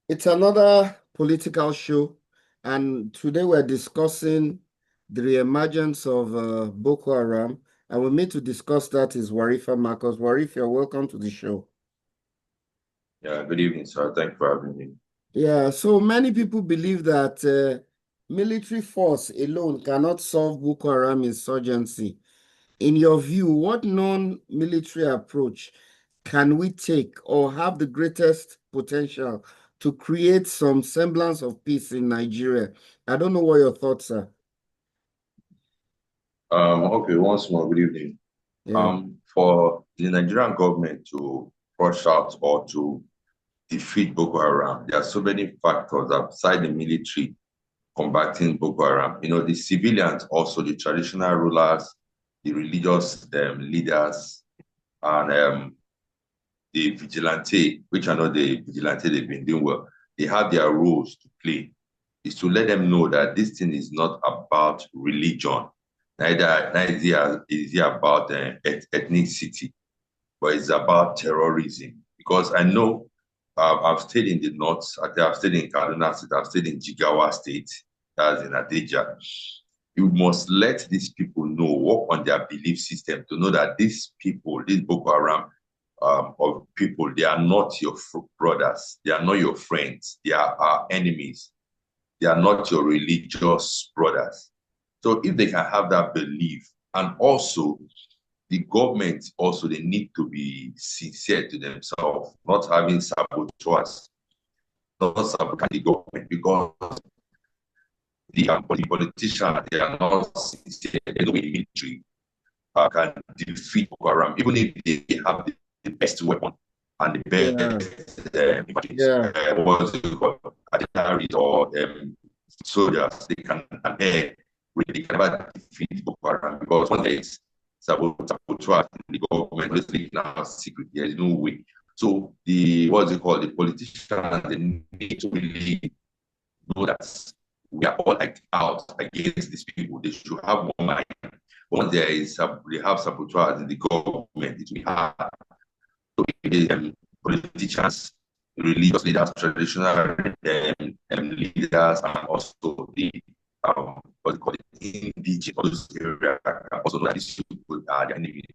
It's another political show, and today we're discussing the reemergence of Boko Haram. And with me to discuss that is Warifa Marcus. Warif, you're welcome to the show. Yeah, good evening, sir. Thank you for having me. Yeah, so many people believe that military force alone cannot solve Boko Haram insurgency. In your view, what non-military approach can we take or have the greatest potential to create some semblance of peace in Nigeria? I don't know what your thoughts are. Okay, once more, good evening. Yeah, For the Nigerian government to push out or to defeat Boko Haram, there are so many factors outside the military combating Boko Haram. You know, the civilians, also the traditional rulers, the religious leaders, and the vigilante, which are not the vigilante, they've been doing well. They have their roles to play. Is to let them know that this thing is not about religion, neither is it about ethnicity, but it's about terrorism. Because I know I've stayed in the north, I've stayed in Kaduna State, I've stayed in Jigawa State, that's in Adeja. You must let these people know, work on their belief system to know that these people, these Boko Haram of people, they are not your brothers, they are not your friends, they are our enemies. They are not your religious brothers. So if they can have that belief, and also the government also they need to be sincere to themselves, not having saboteurs, not sabotage the government because the politicians they are not sincere. They know military can defeat Boko Haram, even if they have the best weapon and the yeah, best yeah, what's it called, artillery or soldiers, they can really never defeat Boko Haram because when there is sabotage in the government, basically now secret, there is no way. So the what's it called, the politicians they need to really know that we are all like out against these people. They should have one mind. Once they have sabotage in the government, it will be hard. So politicians, religious leaders, traditional leaders, and also the what they call it, indigenous those areas also know that these people are the enemies.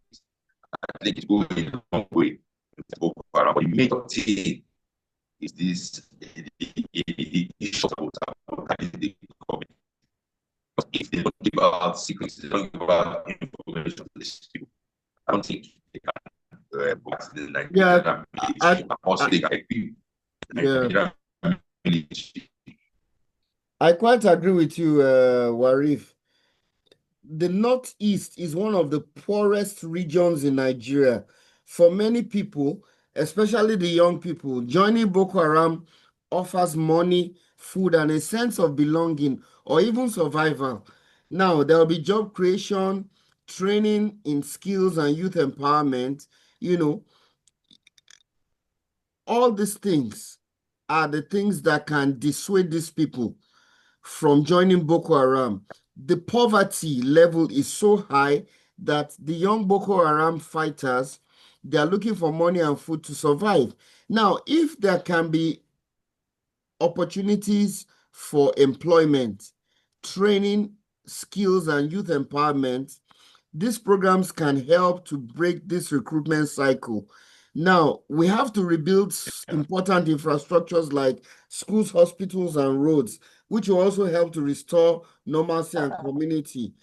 I think it's going a long way with Boko Haram. But the major thing is this issue about the government. Because if they don't give out secrets, they don't give out information to these people, I don't think they can pass the yeah. Nigerian I, military. And also, I, they can equip the yeah. Nigerian military. I quite agree with you, Warif. The Northeast is one of the poorest regions in Nigeria. For many people, especially the young people, joining Boko Haram offers money, food, and a sense of belonging or even survival. Now, there will be job creation, training in skills, and youth empowerment. You know, all these things are the things that can dissuade these people from joining Boko Haram. The poverty level is so high that the young Boko Haram fighters, they are looking for money and food to survive. Now, if there can be opportunities for employment, training, skills, and youth empowerment, these programs can help to break this recruitment cycle. Now, we have to rebuild important infrastructures like schools, hospitals, and roads, which will also help to restore normalcy and community,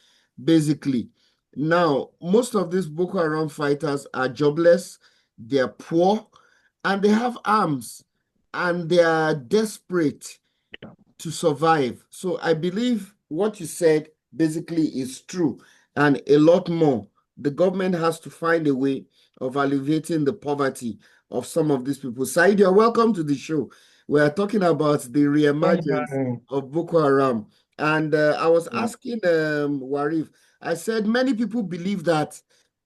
basically. Now, most of these Boko Haram fighters are jobless, they're poor, and they have arms, and they are desperate to survive. So I believe what you said basically is true and a lot more. The government has to find a way of alleviating the poverty of some of these people. Said, you're welcome to the show. We are talking about the Thank reemergence you. of Boko Haram. And I was Yeah. asking Warif, I said many people believe that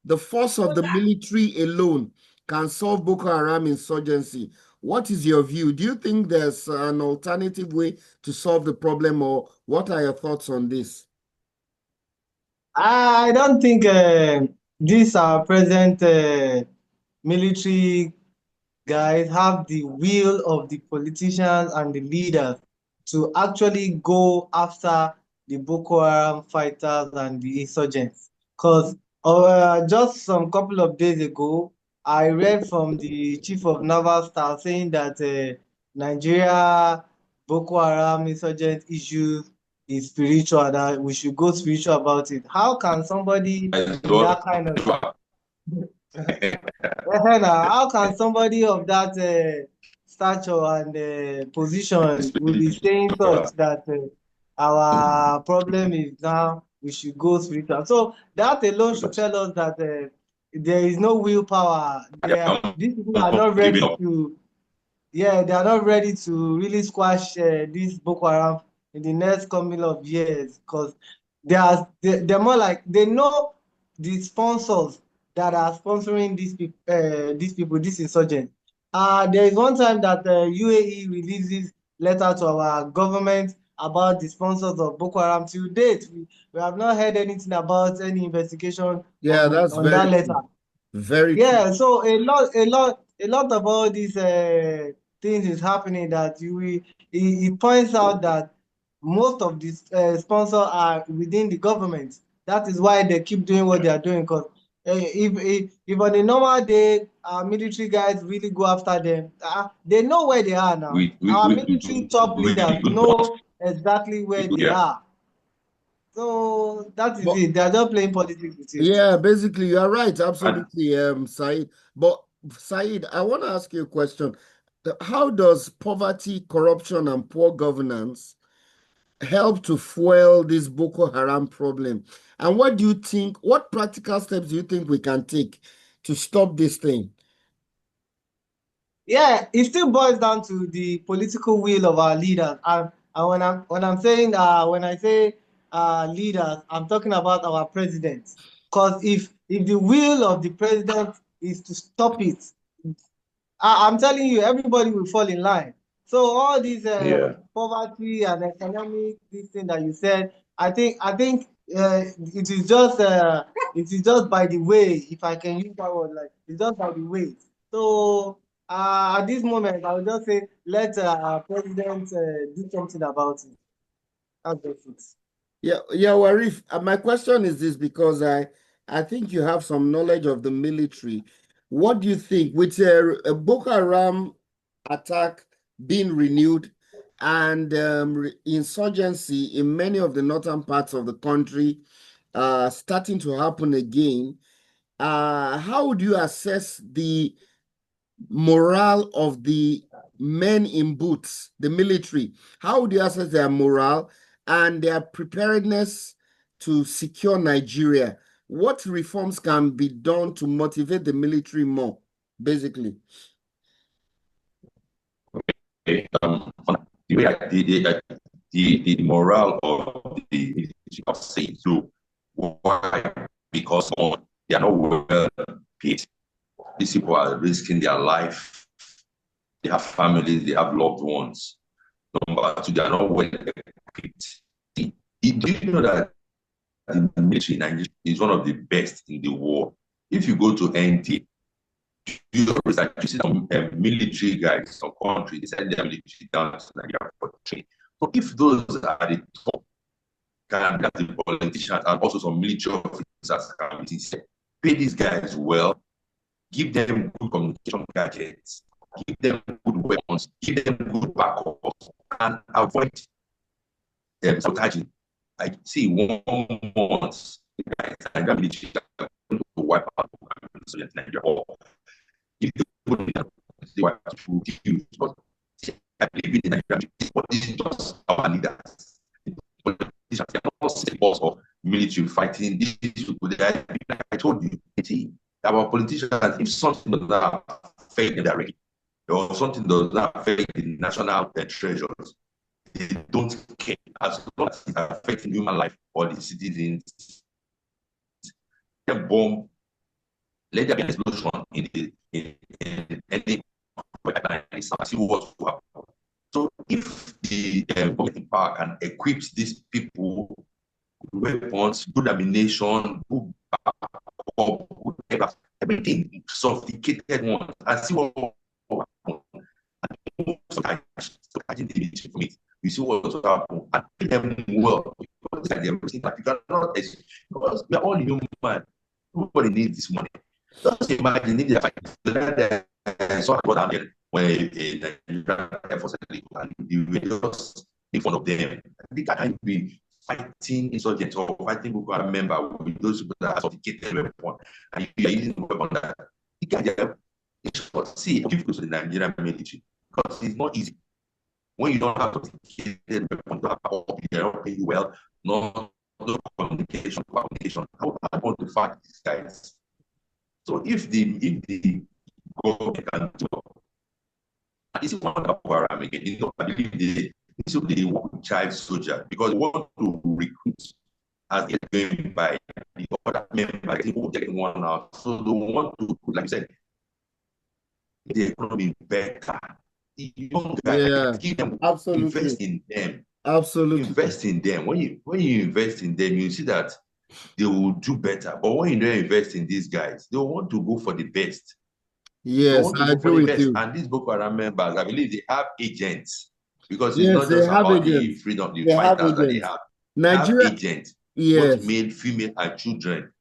the force of the military alone can solve Boko Haram insurgency. What is your view? Do you think there's an alternative way to solve the problem, or what are your thoughts on this? I don't think this our present military guys have the will of the politicians and the leaders to actually go after the Boko Haram fighters and the insurgents. Because just some couple of days ago, I read from the chief of naval staff saying that Nigeria Boko Haram insurgent issues is spiritual, that we should go spiritual about it. How can somebody in that kind of how can somebody of that stature and position will be saying such that our problem is now we should go spiritual? So that alone should tell us that there is no willpower there. These people are not giving ready up. to, yeah, they are not ready to really squash this Boko Haram in the next coming of years, because they're more like they know the sponsors that are sponsoring these insurgents. There is one time that UAE releases letter to our government about the sponsors of Boko Haram. Till date, we have not heard anything about any investigation Yeah, that's on that very letter. true. Very true. Yeah, so a lot of all these things is happening that it points out that most of these sponsors are within the government. That is why they keep doing what they are doing. Because if on a normal day our military guys really go after them, they know where they are now. We we Our we military top we, leaders we don't. know exactly where they Yeah. are. So that is But it. They are just playing politics with it. yeah, basically, you are right. And Absolutely, Said. But Said, I want to ask you a question. How does poverty, corruption, and poor governance help to fuel this Boko Haram problem? And what do you think, what practical steps do you think we can take to stop this thing? Yeah, it still boils down to the political will of our leaders. And when I'm saying when I say leaders, I'm talking about our president. Because if the will of the president is to stop it, I'm telling you, everybody will fall in line. So all these yeah, poverty and economic this thing that you said, I think it is just by the way, if I can use that word, like it's just by the way. So at this moment, I would just say let our president do something about it. That's just it. Yeah, Warif, my question is this because I think you have some knowledge of the military. What do you think with a Boko Haram attack being renewed and insurgency in many of the northern parts of the country starting to happen again? How would you assess the morale of the men in boots, the military? How would you assess their morale and their preparedness to secure Nigeria? What reforms can be done to motivate the military more, basically? okay. The way the morale of the military of saying so. Why? Because one, they are not well paid. These people are risking their life. They have families, they have loved ones. Number two, they are not well equipped. Do you know that the military in Nigeria is one of the best in the world? If you go to NT, you research, you see some military guys, some countries, they send their military down to Nigeria for training. So if those are the top candidates, the politicians, and also some military officers can pay these guys well, give them good communication gadgets, give them good weapons, give them good backups, and avoid sabotaging. I see 1 month, guys, and the military are going to wipe out Nigeria, or if they wipe out to use. But I believe in Nigeria, but this is just our leaders. These are not symbols of military fighting. These people, like I told you, our politicians, if something does not affect them directly, or something does not affect the national treasures, they don't care as long as it's affecting human life or the citizens. They bomb, let there be an explosion in any pipeline. See what will happen. So if the government in power can equip these people with weapons, good ammunition, good backup, good everything, sophisticated ones, and see what catching the military from it. We see what's happening and pay them well. Because we are all human. Everybody needs this money. Just imagine if they saw what happened when a Nigerian Air Force and they were just in front of them. They can't be fighting insurgents or fighting Boko Haram members with those people that are sophisticated weapon, and you are using weapon that you can see difficult to the Nigerian military because it's not easy. When you don't have sophisticated weapon, they don't pay you well, no communication. How want to fight these guys? So if the government can do, this is one of Boko Haram again. I believe they want to child soldier because they want to recruit as they're going by the other members getting one out. So they want to, like I said, the economy better. The young guys, give them, absolutely. Invest in them. Absolutely. Invest in them. When you invest in them, you see that they will do better. But when you don't invest in these guys, they want to go for the best. Yes, I agree with you. And these Boko Haram members, I believe they have agents. Because yes, it's not just about the freedom, the fighters that they have. Nigeria, have agents, yes, both male, female, and children.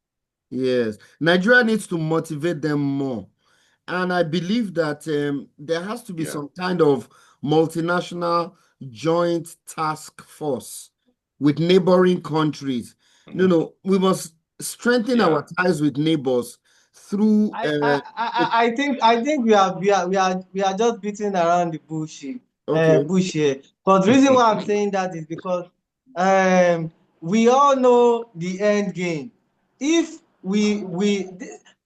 Yes, Nigeria needs to motivate them more. And I believe that there has to be some kind of multinational joint task force with neighboring countries. No, we must strengthen our ties with neighbors through. I think we are just beating around the bush here. Bush here. But the reason why I'm saying that is because we all know the end game. If we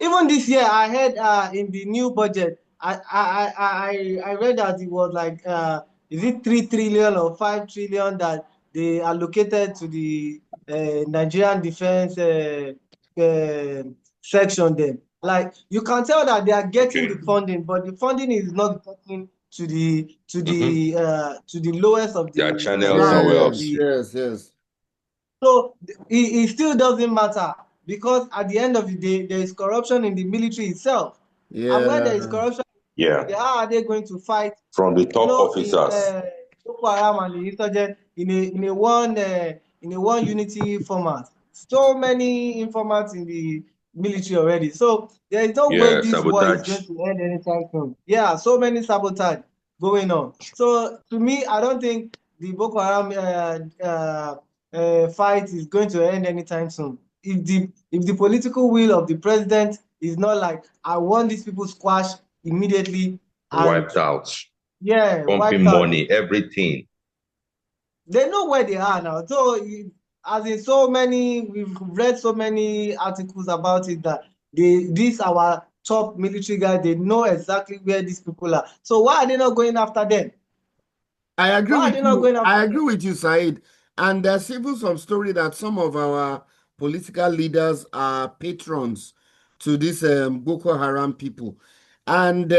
even this year, I heard in the new budget, I read that it was like is it 3 trillion or 5 trillion that they allocated to the Nigerian defense section there. Like you can tell that they are getting the funding, but the funding is not getting to the lowest of the channels. Yes. So it still doesn't matter because at the end of the day, there is corruption in the military itself. And when there is corruption, how are they going to fight from the top officers? Boko Haram and the insurgent in a one unity format. So many informants in the military already. So there is no way this war is going to end anytime soon. Yeah, so many sabotage going on. So to me, I don't think the Boko Haram fight is going to end anytime soon. If the political will of the president is not like, I want these people squashed immediately, wiped out. Yeah, pumping money, everything. They know where they are now. So, as in we've read so many articles about it that these our top military guys, they know exactly where these people are. So why are they not going after them? I agree with you. I agree with you, Said. And there's even some story that some of our political leaders are patrons to this Boko Haram people. And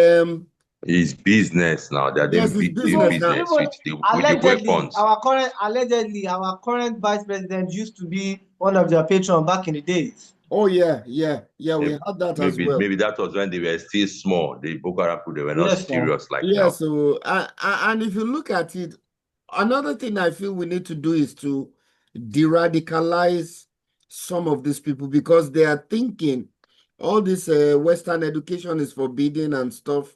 it's business now. They're doing business with the weapons. Our current vice president used to be one of their patrons back in the days. Oh yeah, we had that as well. Maybe that was when they were still small. The Boko Haram people, they were not serious like now. So and if you look at it, another thing I feel we need to do is to de-radicalize some of these people because they are thinking all this Western education is forbidden and stuff.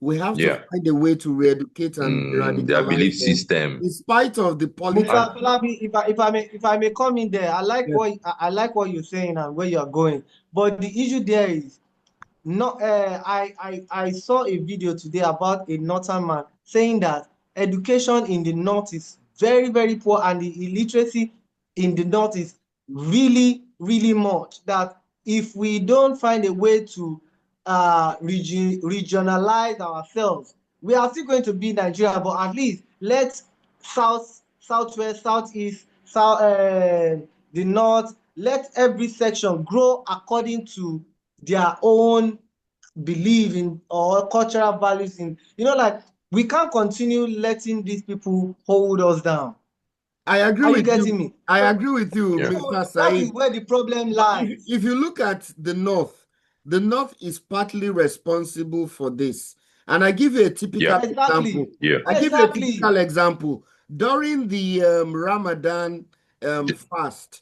We have to find a way to re-educate and radicalize their belief system. In spite of the politics. If I may come in there, I like what you're saying and where you're going. But the issue there is I saw a video today about a northern man saying that education in the north is very, very poor and the illiteracy in the north is really, really much. That if we don't find a way to regionalize ourselves, we are still going to be Nigeria, but at least let south, southwest, southeast, the north, let every section grow according to their own belief in or cultural values in, like we can't continue letting these people hold us down. I agree Are with you getting me? I agree with you, Mr. Said. That is where the problem lies. If you look at the north is partly responsible for this. And I give you a typical Exactly. example. Yeah. I give you a Exactly. typical example. During the Ramadan fast,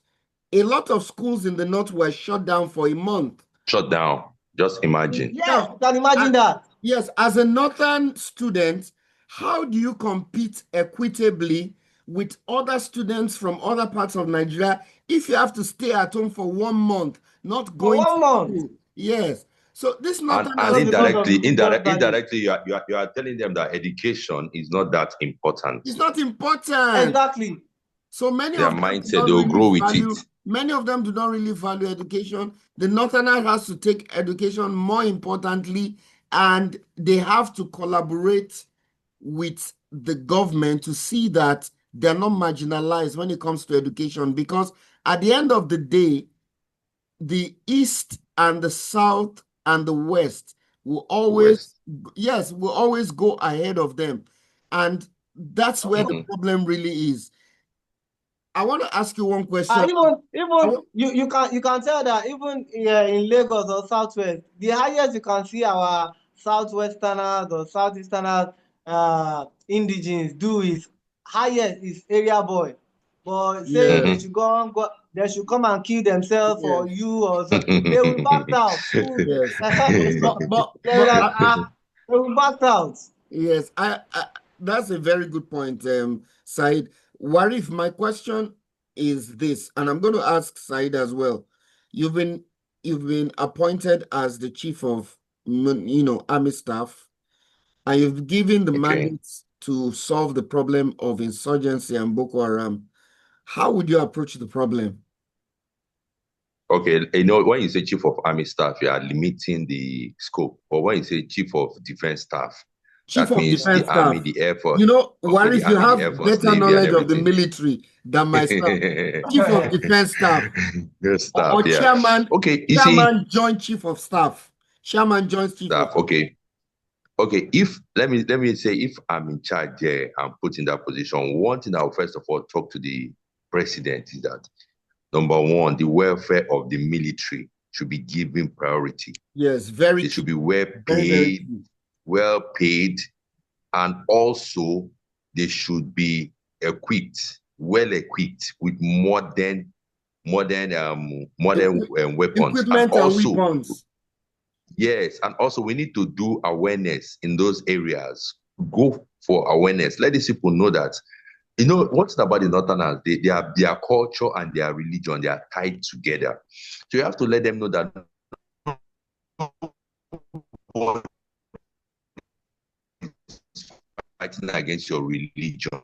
a lot of schools in the north were shut down for a month. Shut down. Just imagine. Yes, Now, you can imagine that. yes, as a northern student, how do you compete equitably with other students from other parts of Nigeria if you have to stay at home for 1 month, not For going to 1 month. school? Yes. So this And, northern and Just because of indirectly, religious values. indirectly, you are telling them that education is not that important. It's not important. Exactly. So many Their of them do mindset, not they'll really grow with value, it. many of them do not really value education. The northerner has to take education more importantly, and they have to collaborate with the government to see that they're not marginalized when it comes to education. Because at the end of the day, the East and the South and the West will always, yes, will always go ahead of them. And that's where the problem really is. I want to ask you one question. Even you can tell that even in Lagos or Southwest, the highest you can see our Southwesterners or Southeasterners indigenes do is highest is area boy. But saying Yeah, they should they should come and kill themselves yes, for you or so, they will back out. yes. They're like, they will back out. Yes, that's a very good point, Said. Warif, my question is this, and I'm going to ask Said as well. You've been appointed as the chief of army staff, and you've given the Okay. mandate to solve the problem of insurgency and Boko Haram. How would you approach the problem? Okay, when you say chief of army staff, you are limiting the scope. But when you say chief of defense staff, Chief that of means the defense army, staff. the air force. You know, Okay, the Warif, you army, the have air force, better navy, and knowledge of the everything. military than myself. Chief of defense staff. Good stuff, Or yeah. chairman, Okay, you see, joint chief of staff. Chairman joint chief of staff. Okay, if let me say, if I'm in charge there and put in that position, one thing I'll first of all talk to the president is that number one, the welfare of the military should be given priority. Yes, very They key. should be well Very, very paid, key. and also they should be well equipped with modern weapons. Equipment and weapons. Yes, and also we need to do awareness in those areas. Go for awareness. Let these people know that, what's about the Northerners? They are their culture and their religion, they are tied together. So you have to let them know that fighting against your religion.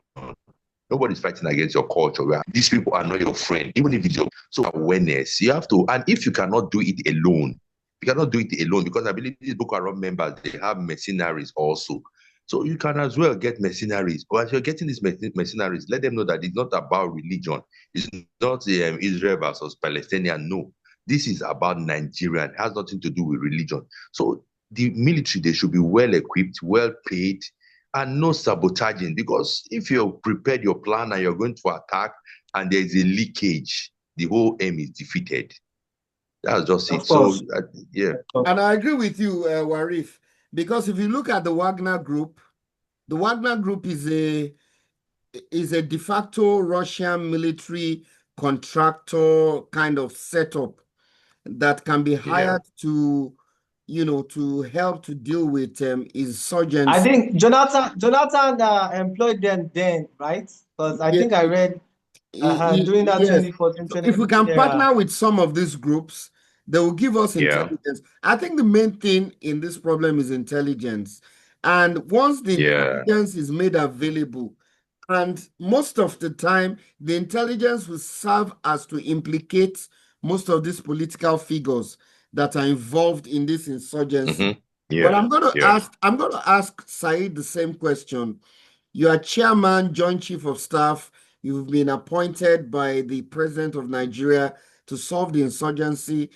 Nobody's fighting against your culture. These people are not your friend, even if it's your. So awareness, you have to, and if you cannot do it alone, because I believe these Boko Haram members, they have mercenaries also. So you can as well get mercenaries. But as you're getting these mercenaries, let them know that it's not about religion. It's not Israel versus Palestinian. No, this is about Nigeria. It has nothing to do with religion. So the military, they should be well equipped, well paid, and no sabotaging. Because if you've prepared your plan and you're going to attack and there's a leakage, the whole aim is defeated. That's just it. So, yeah. And I agree with you, Warif, because if you look at the Wagner Group is a de facto Russian military contractor kind of setup that can be hired to help to deal with insurgency. I think Jonathan employed them then, right? Because I think I read during that Yes. 2014, So if we can yeah. partner with some of these groups, they will give us Yeah. intelligence. I think the main thing in this problem is intelligence. And once the intelligence is made available, and most of the time, the intelligence will serve as to implicate most of these political figures that are involved in this insurgency. Yeah. But I'm going to ask Said the same question. You are chairman, joint chief of staff. You've been appointed by the president of Nigeria to solve the insurgency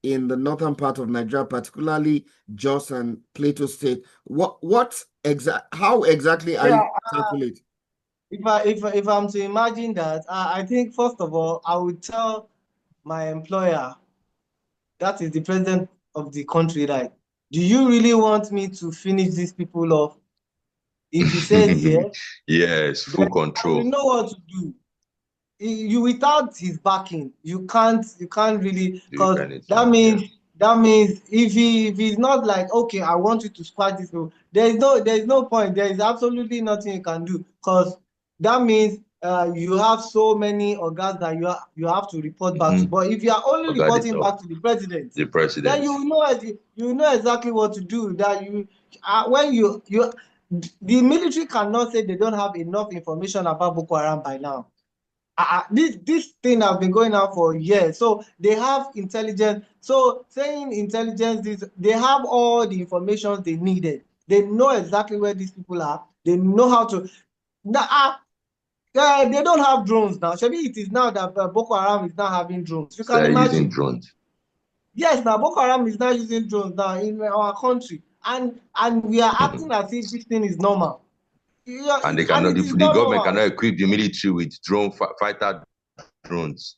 in the northern part of Nigeria, particularly Jos and Plateau State. How exactly are you going to tackle it? If I'm to imagine that, I think first of all, I would tell my employer, that is the president of the country, right? Do you really want me to finish these people off? If he says yes, Yes, then full I will control. know what to do. You without his backing, you can't really, Do because anything. Yeah. that means if he's not like, okay, I want you to squash this people, there is no point. There is absolutely nothing you can do, because that means you have so many organs that you have to report back to. Mhm. But if you are only Got it reporting up. back to the president, The then president. you know exactly what to do. That you when you the military cannot say they don't have enough information about Boko Haram by now. This thing has been going on for years, so they have intelligence. So saying intelligence, they have all the information they needed. They know exactly where these people are. They know how to. Now, they don't have drones now. Maybe it is now that Boko Haram is now having drones. You can They're using imagine. drones. Yes, now Boko Haram is now using drones now in our country, and we are acting as if this thing is normal. Yeah, And they and cannot, it is the not government normal. cannot equip the military with fighter drones.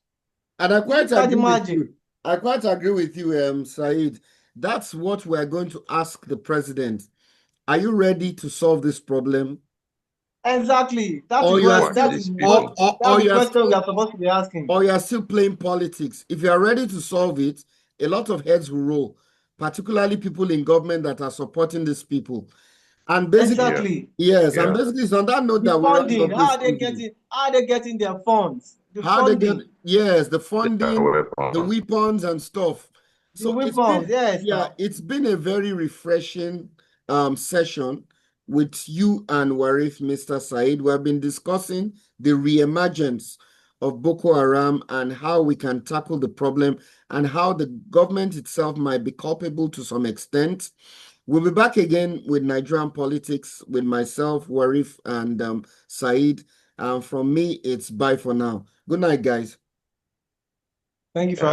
And I You quite can agree with imagine. you. I quite agree with you, Said. That's what we're going to ask the president. Are you ready to solve this problem? Exactly. That is Or you are what Watch still that is these what people. that's the question we are supposed to be asking. or you are still playing politics? If you are ready to solve it, a lot of heads will roll, particularly people in government that are supporting these people. And basically, Yeah, Exactly. yes, and yeah. basically it's on that note The that we round funding, up this evening. how are they getting their funds? The How they get, funding, yes, the Their funding, the weapons. weapons and stuff. the So it's weapons, been, yes yeah, now. it's been a very refreshing session with you and Warif, Mr. Said. We have been discussing the reemergence of Boko Haram and how we can tackle the problem and how the government itself might be culpable to some extent. We'll be back again with Nigerian politics with myself, Warif, and Said. From me, it's bye for now. Good night, guys. Thank you for